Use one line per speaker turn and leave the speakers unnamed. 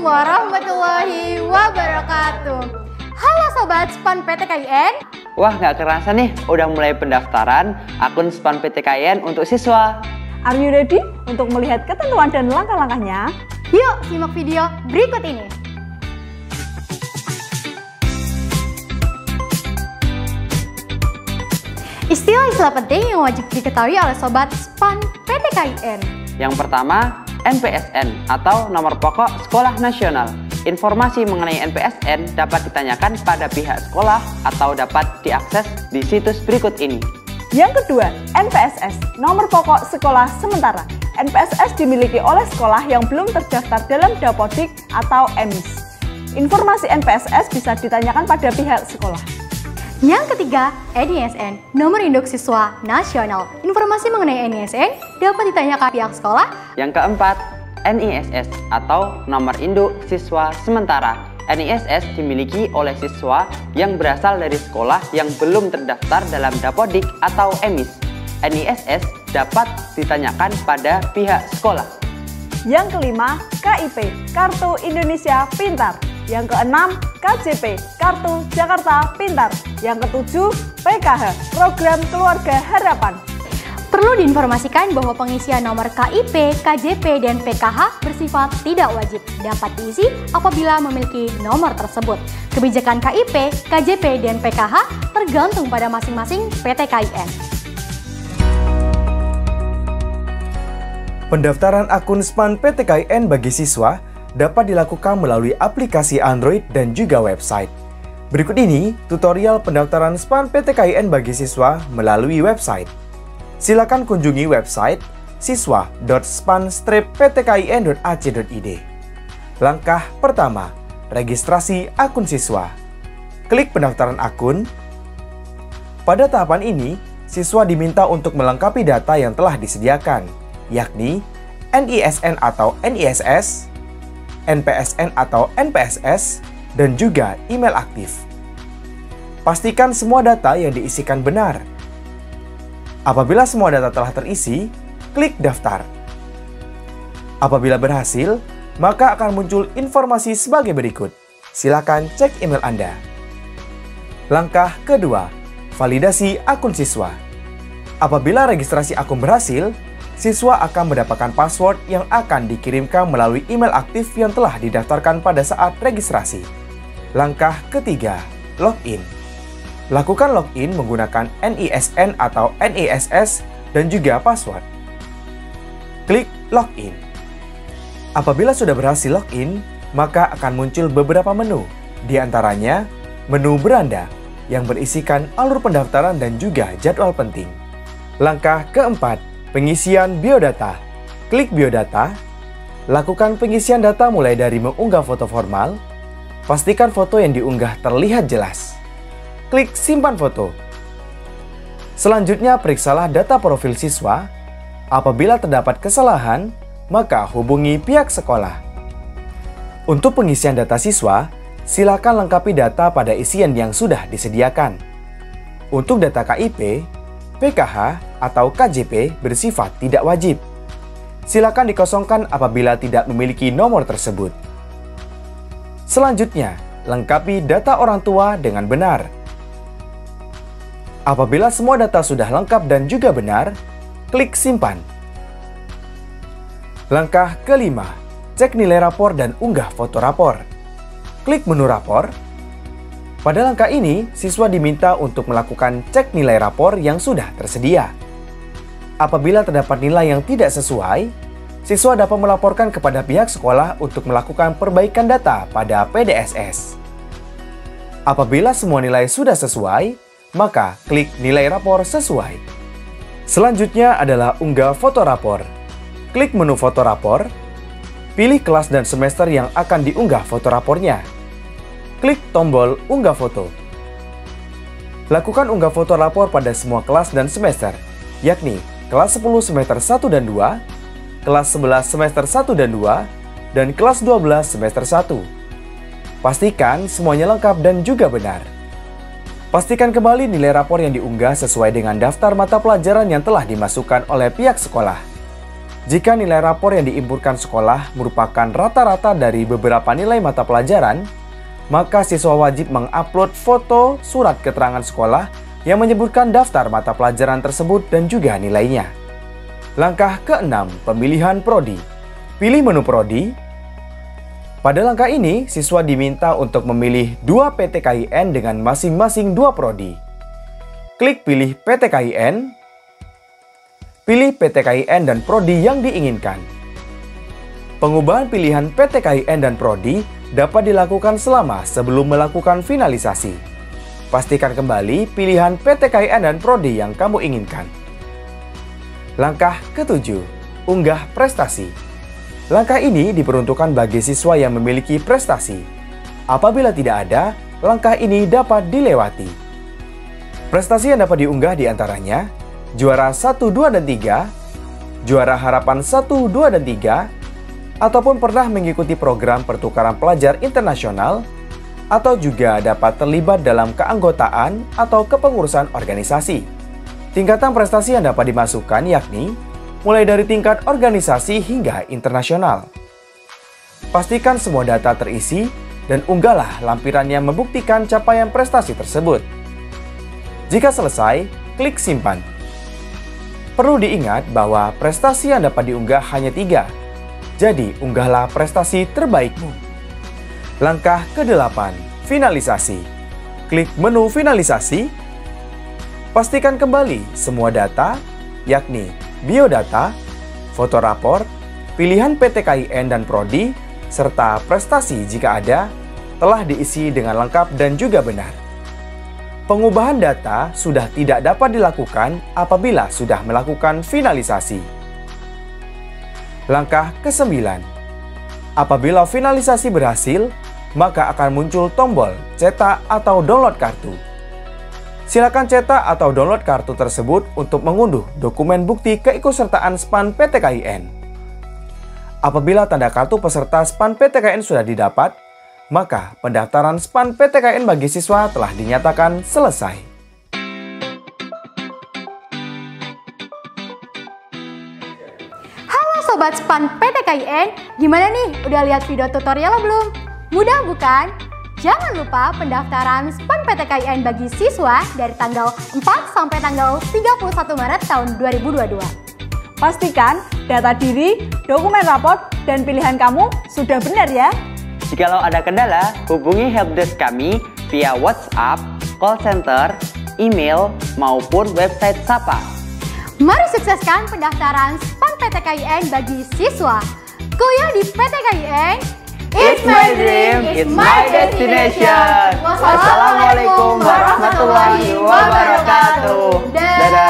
warahmatullahi wabarakatuh. Halo Sobat SPAN PTKIN.
Wah, nggak kerasa nih, udah mulai pendaftaran akun SPAN PTKIN untuk siswa.
Are you ready untuk melihat ketentuan dan langkah-langkahnya?
Yuk simak video berikut ini. Istilah-istilah penting yang wajib diketahui oleh Sobat SPAN PTKIN.
Yang pertama, NPSN atau Nomor Pokok Sekolah Nasional. Informasi mengenai NPSN dapat ditanyakan pada pihak sekolah atau dapat diakses di situs berikut ini.
Yang kedua, NPSS, Nomor Pokok Sekolah Sementara. NPSS dimiliki oleh sekolah yang belum terdaftar dalam Dapodik atau EMIS. Informasi NPSS bisa ditanyakan pada pihak sekolah.
Yang ketiga, NISN, Nomor Induk Siswa Nasional. Informasi mengenai NISN dapat ditanyakan pihak sekolah.
Yang keempat, NISS atau Nomor Induk Siswa Sementara. NISS dimiliki oleh siswa yang berasal dari sekolah yang belum terdaftar dalam Dapodik atau EMIS. NISS dapat ditanyakan pada pihak sekolah.
Yang kelima, KIP, Kartu Indonesia Pintar. Yang keenam, KJP, Kartu Jakarta Pintar. Yang ketujuh, PKH, Program Keluarga Harapan.
Perlu diinformasikan bahwa pengisian nomor KIP, KJP, dan PKH bersifat tidak wajib, dapat diisi apabila memiliki nomor tersebut. Kebijakan KIP, KJP, dan PKH tergantung pada masing-masing PTKIN.
Pendaftaran akun SPAN PTKIN bagi siswa dapat dilakukan melalui aplikasi Android dan juga website. Berikut ini tutorial pendaftaran SPAN PTKIN bagi siswa melalui website. Silakan kunjungi website siswa.span-ptkin.ac.id. Langkah pertama, registrasi akun siswa. Klik pendaftaran akun. Pada tahapan ini, siswa diminta untuk melengkapi data yang telah disediakan, yakni NISN atau NISS, NPSN atau NPSS, dan juga email aktif. Pastikan semua data yang diisikan benar. Apabila semua data telah terisi, klik daftar. Apabila berhasil, maka akan muncul informasi sebagai berikut. Silakan cek email Anda. Langkah kedua, validasi akun siswa. Apabila registrasi akun berhasil, siswa akan mendapatkan password yang akan dikirimkan melalui email aktif yang telah didaftarkan pada saat registrasi. Langkah ketiga, login. Lakukan login menggunakan NISN atau NISS dan juga password. Klik login. Apabila sudah berhasil login, maka akan muncul beberapa menu. Di antaranya, menu beranda yang berisikan alur pendaftaran dan juga jadwal penting. Langkah keempat, pengisian biodata. Klik biodata. Lakukan pengisian data mulai dari mengunggah foto formal. Pastikan foto yang diunggah terlihat jelas. Klik simpan foto. Selanjutnya periksalah data profil siswa. Apabila terdapat kesalahan, maka hubungi pihak sekolah. Untuk pengisian data siswa, silakan lengkapi data pada isian yang sudah disediakan. Untuk data KIP, PKH, atau KJP bersifat tidak wajib. Silakan dikosongkan apabila tidak memiliki nomor tersebut. Selanjutnya, lengkapi data orang tua dengan benar. Apabila semua data sudah lengkap dan juga benar, klik simpan. Langkah kelima, cek nilai rapor dan unggah foto rapor. Klik menu rapor. Pada langkah ini, siswa diminta untuk melakukan cek nilai rapor yang sudah tersedia. Apabila terdapat nilai yang tidak sesuai, siswa dapat melaporkan kepada pihak sekolah untuk melakukan perbaikan data pada PDSS. Apabila semua nilai sudah sesuai, maka klik nilai rapor sesuai. Selanjutnya adalah unggah foto rapor. Klik menu foto rapor. Pilih kelas dan semester yang akan diunggah foto rapornya. Klik tombol unggah foto. Lakukan unggah foto rapor pada semua kelas dan semester, yakni kelas 10 semester 1 dan 2, kelas 11 semester 1 dan 2, dan kelas 12 semester 1. Pastikan semuanya lengkap dan juga benar. Pastikan kembali nilai rapor yang diunggah sesuai dengan daftar mata pelajaran yang telah dimasukkan oleh pihak sekolah. Jika nilai rapor yang diinputkan sekolah merupakan rata-rata dari beberapa nilai mata pelajaran, maka siswa wajib mengupload foto surat keterangan sekolah yang menyebutkan daftar mata pelajaran tersebut dan juga nilainya. Langkah ke-6, pemilihan prodi. Pilih menu prodi. Pada langkah ini, siswa diminta untuk memilih 2 PTKIN dengan masing-masing 2 prodi. Klik pilih PTKIN. Pilih PTKIN dan prodi yang diinginkan. Pengubahan pilihan PTKIN dan prodi dapat dilakukan selama sebelum melakukan finalisasi. Pastikan kembali pilihan PTKIN dan prodi yang kamu inginkan. Langkah ke-7, unggah prestasi. Langkah ini diperuntukkan bagi siswa yang memiliki prestasi. Apabila tidak ada, langkah ini dapat dilewati. Prestasi yang dapat diunggah diantaranya juara 1, 2, dan 3, juara harapan 1, 2, dan 3, ataupun pernah mengikuti program pertukaran pelajar internasional, atau juga dapat terlibat dalam keanggotaan atau kepengurusan organisasi. Tingkatan prestasi yang dapat dimasukkan yakni mulai dari tingkat organisasi hingga internasional. Pastikan semua data terisi dan unggahlah lampiran yang membuktikan capaian prestasi tersebut. Jika selesai, klik simpan. Perlu diingat bahwa prestasi yang dapat diunggah hanya 3. Jadi, unggahlah prestasi terbaikmu. Langkah ke-8, finalisasi. Klik menu finalisasi. Pastikan kembali semua data, yakni biodata, foto rapor, pilihan PTKIN dan prodi, serta prestasi jika ada, telah diisi dengan lengkap dan juga benar. Pengubahan data sudah tidak dapat dilakukan apabila sudah melakukan finalisasi. Langkah ke-9. Apabila finalisasi berhasil, maka akan muncul tombol cetak atau download kartu. Silakan cetak atau download kartu tersebut untuk mengunduh dokumen bukti keikutsertaan SPAN PTKIN. Apabila tanda kartu peserta SPAN PTKIN sudah didapat, maka pendaftaran SPAN PTKIN bagi siswa telah dinyatakan selesai.
Halo Sobat SPAN PTKIN, gimana nih? Udah lihat video tutorialnya belum? Mudah bukan? Jangan lupa pendaftaran SPAN PTKIN bagi siswa dari tanggal 4 sampai tanggal 31 Maret tahun 2022.
Pastikan data diri, dokumen rapor, dan pilihan kamu sudah benar ya.
Jikalau ada kendala, hubungi helpdesk kami via WhatsApp, call center, email, maupun website SAPA.
Mari sukseskan pendaftaran SPAN PTKIN bagi siswa. Kuliah di PTKIN,
It's my dream, it's my destination.
Wassalamualaikum warahmatullahi wabarakatuh.
Dadah.